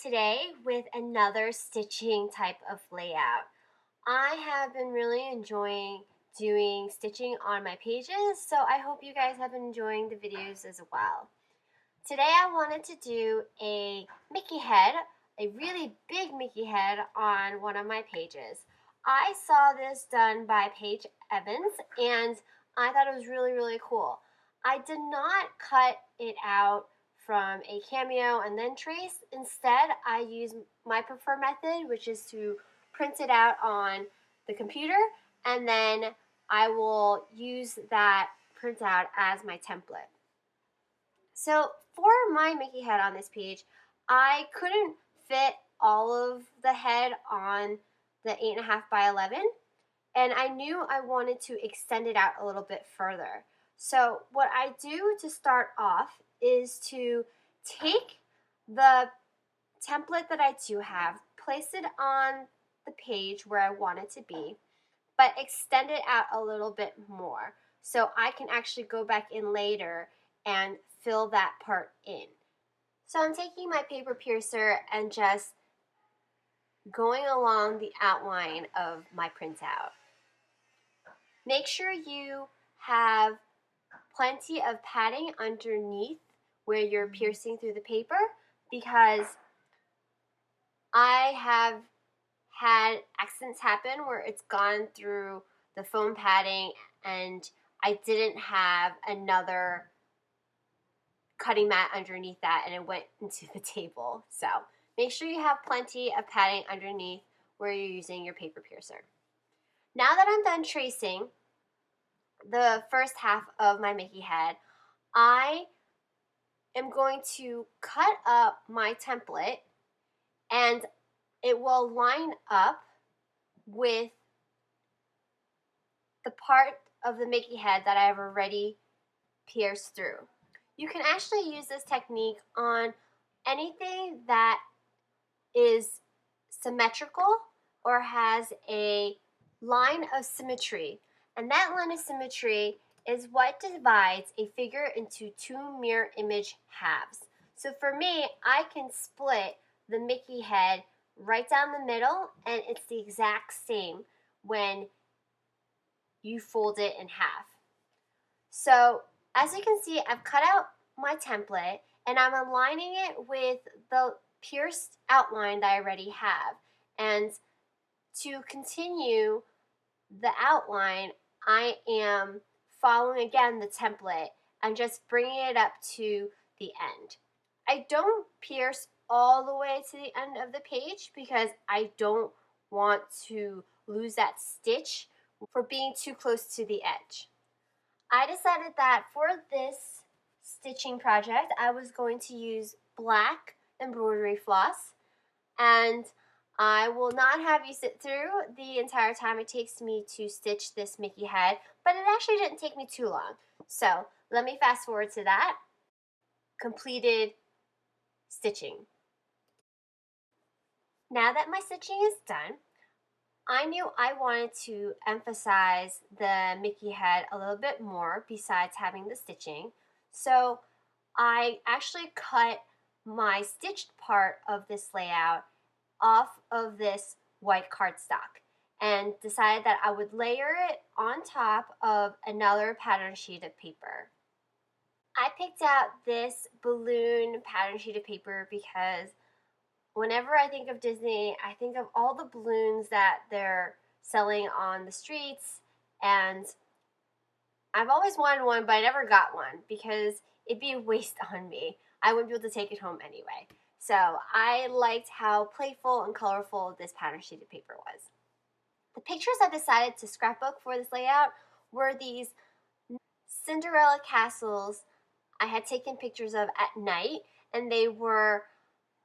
today with another stitching type of layout. I have been really enjoying doing stitching on my pages, so I hope you guys have been enjoying the videos as well. Today I wanted to do a Mickey head, a really big Mickey head on one of my pages. I saw this done by Paige Evans and I thought it was really cool. I did not cut it out from a Cameo and then trace. Instead, I use my preferred method, which is to print it out on the computer, and then I will use that printout as my template. So for my Mickey head on this page, I couldn't fit all of the head on the 8.5 by 11, and I knew I wanted to extend it out a little bit further. So what I do to start off is to take the template that I do have, place it on the page where I want it to be, but extend it out a little bit more so I can actually go back in later and fill that part in. So I'm taking my paper piercer and just going along the outline of my printout. Make sure you have plenty of padding underneath where you're piercing through the paper, because I have had accidents happen where it's gone through the foam padding and I didn't have another cutting mat underneath that and it went into the table. So make sure you have plenty of padding underneath where you're using your paper piercer. Now that I'm done tracing the first half of my Mickey head, I am going to cut up my template and it will line up with the part of the Mickey head that I have already pierced through. You can actually use this technique on anything that is symmetrical or has a line of symmetry. And that line of symmetry is what divides a figure into two mirror image halves. So for me, I can split the Mickey head right down the middle, and it's the exact same when you fold it in half. So as you can see, I've cut out my template and I'm aligning it with the pierced outline that I already have. And to continue the outline, I am following again the template and just bringing it up to the end. I don't pierce all the way to the end of the page because I don't want to lose that stitch for being too close to the edge. I decided that for this stitching project, I was going to use black embroidery floss, and I will not have you sit through the entire time it takes me to stitch this Mickey head, but it actually didn't take me too long. So let me fast forward to that completed stitching. Now that my stitching is done, I knew I wanted to emphasize the Mickey head a little bit more besides having the stitching. So I actually cut my stitched part of this layout off of this white cardstock and decided that I would layer it on top of another pattern sheet of paper. I picked out this balloon pattern sheet of paper because whenever I think of Disney, I think of all the balloons that they're selling on the streets, and I've always wanted one, but I never got one because it'd be a waste on me. I wouldn't be able to take it home anyway. So I liked how playful and colorful this pattern sheet of paper was. The pictures I decided to scrapbook for this layout were these Cinderella castles I had taken pictures of at night, and they were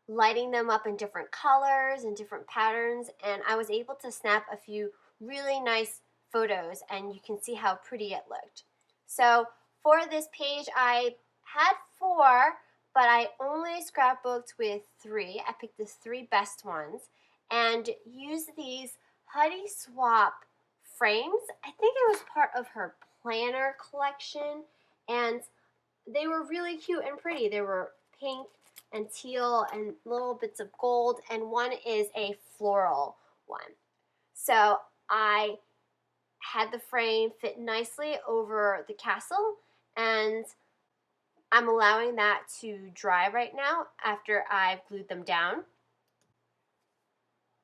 lighting them up in different colors and different patterns, and I was able to snap a few really nice photos and you can see how pretty it looked. So for this page I had 4, but I only scrapbooked with 3. I picked the 3 best ones and used these Huddy Swap frames. I think it was part of her planner collection, and they were really cute and pretty. They were pink and teal and little bits of gold, and one is a floral one. So I had the frame fit nicely over the castle, and I'm allowing that to dry right now after I've glued them down.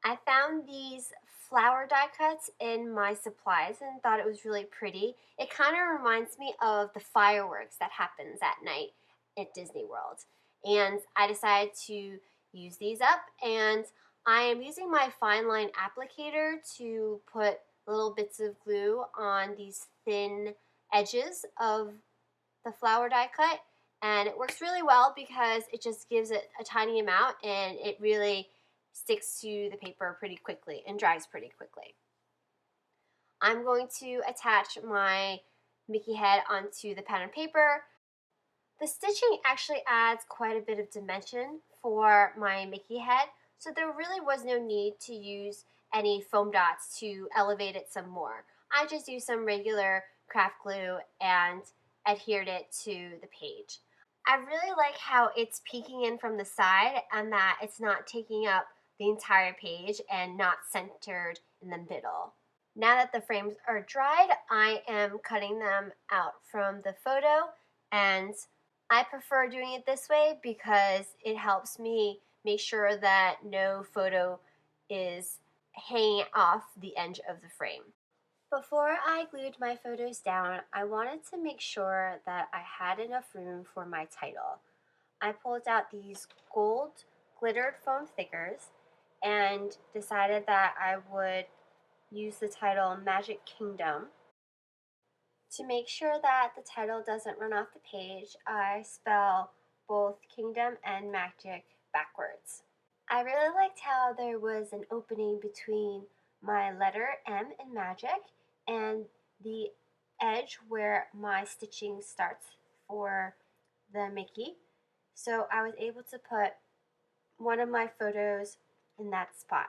I found these flower die cuts in my supplies and thought it was really pretty. It kind of reminds me of the fireworks that happens at night at Disney World. And I decided to use these up, and I am using my fine line applicator to put little bits of glue on these thin edges of the flower die cut, and it works really well because it just gives it a tiny amount and it really sticks to the paper pretty quickly and dries pretty quickly. I'm going to attach my Mickey head onto the pattern paper. The stitching actually adds quite a bit of dimension for my Mickey head, so there really was no need to use any foam dots to elevate it some more. I just used some regular craft glue and adhered it to the page. I really like how it's peeking in from the side and that it's not taking up the entire page and not centered in the middle. Now that the frames are dried, I am cutting them out from the photo, and I prefer doing it this way because it helps me make sure that no photo is hanging off the edge of the frame. Before I glued my photos down, I wanted to make sure that I had enough room for my title. I pulled out these gold glittered foam stickers and decided that I would use the title Magic Kingdom. To make sure that the title doesn't run off the page, I spell both kingdom and magic backwards. I really liked how there was an opening between my letter M in magic and the edge where my stitching starts for the Mickey. So I was able to put one of my photos in that spot.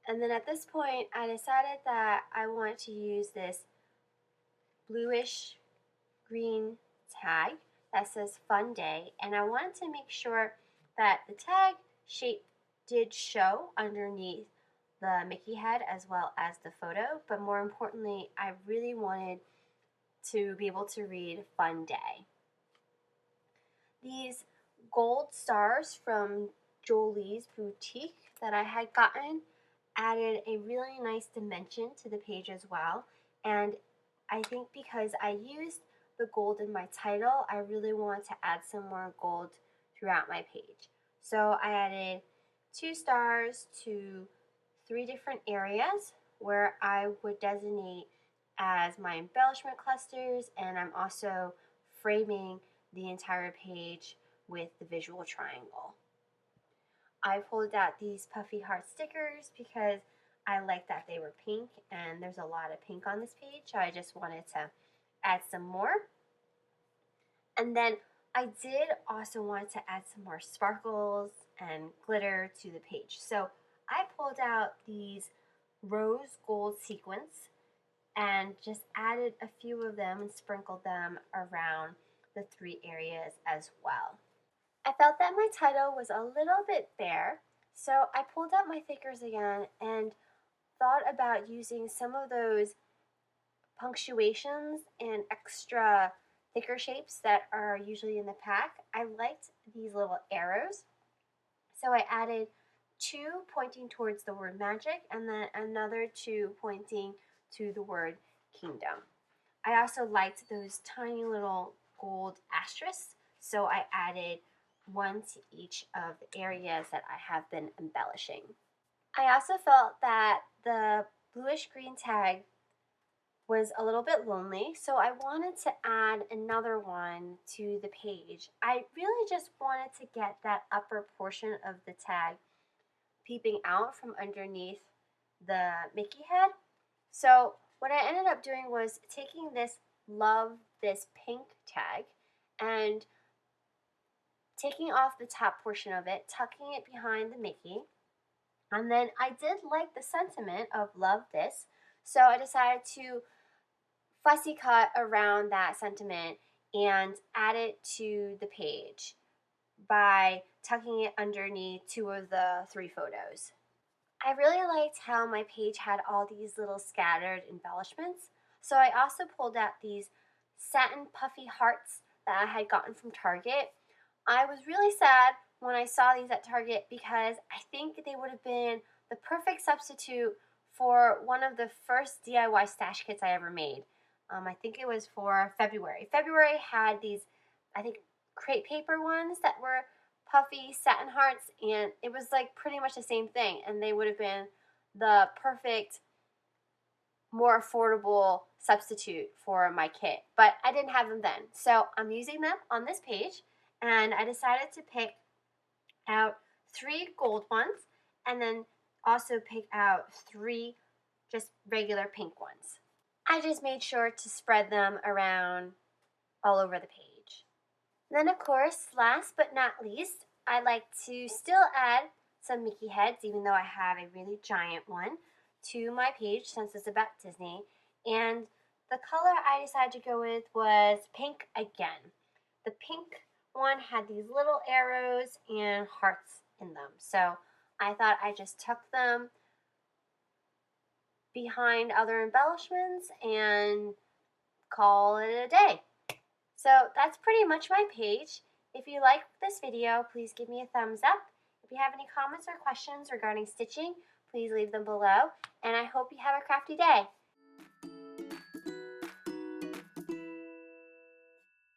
And then at this point, I decided that I want to use this bluish green tag that says Fun Day, and I wanted to make sure that the tag shape did show underneath the Mickey head as well as the photo, but more importantly, I really wanted to be able to read Fun Day. These gold stars from Jolie's Boutique that I had gotten added a really nice dimension to the page as well, and I think because I used the gold in my title, I really want to add some more gold throughout my page. So I added 2 stars to 3 different areas where I would designate as my embellishment clusters, and I'm also framing the entire page with the visual triangle. I pulled out these puffy heart stickers because I liked that they were pink, and there's a lot of pink on this page, so I just wanted to add some more. And then I did also want to add some more sparkles and glitter to the page. So I pulled out these rose gold sequins and just added a few of them and sprinkled them around the 3 areas as well. I felt that my title was a little bit bare, so I pulled out my thickers again and thought about using some of those punctuations and extra thicker shapes that are usually in the pack. I liked these little arrows, so I added 2 pointing towards the word magic and then another 2 pointing to the word kingdom. I also liked those tiny little gold asterisks, so I added 1 to each of the areas that I have been embellishing. I also felt that the bluish green tag was a little bit lonely, so I wanted to add another one to the page. I really just wanted to get that upper portion of the tag peeping out from underneath the Mickey head. So what I ended up doing was taking this Love This Pink tag and taking off the top portion of it, tucking it behind the Mickey. And then I did like the sentiment of love this, so I decided to fussy cut around that sentiment and add it to the page. by tucking it underneath 2 of the 3 photos. I really liked how my page had all these little scattered embellishments, so I also pulled out these satin puffy hearts that I had gotten from Target. I was really sad when I saw these at Target because I think they would have been the perfect substitute for one of the first DIY stash kits I ever made. I think it was for February. February had these, I think, crepe paper ones that were puffy satin hearts, and it was like pretty much the same thing, and they would have been the perfect, more affordable substitute for my kit, but I didn't have them then. So I'm using them on this page, and I decided to pick out 3 gold ones and then also pick out 3 just regular pink ones. I just made sure to spread them around all over the page. Then, of course, last but not least, I like to still add some Mickey heads, even though I have a really giant one, to my page since it's about Disney. And the color I decided to go with was pink again. The pink one had these little arrows and hearts in them. So I thought I just tuck them behind other embellishments and call it a day. So that's pretty much my page. If you like this video, please give me a thumbs up. If you have any comments or questions regarding stitching, please leave them below. And I hope you have a crafty day.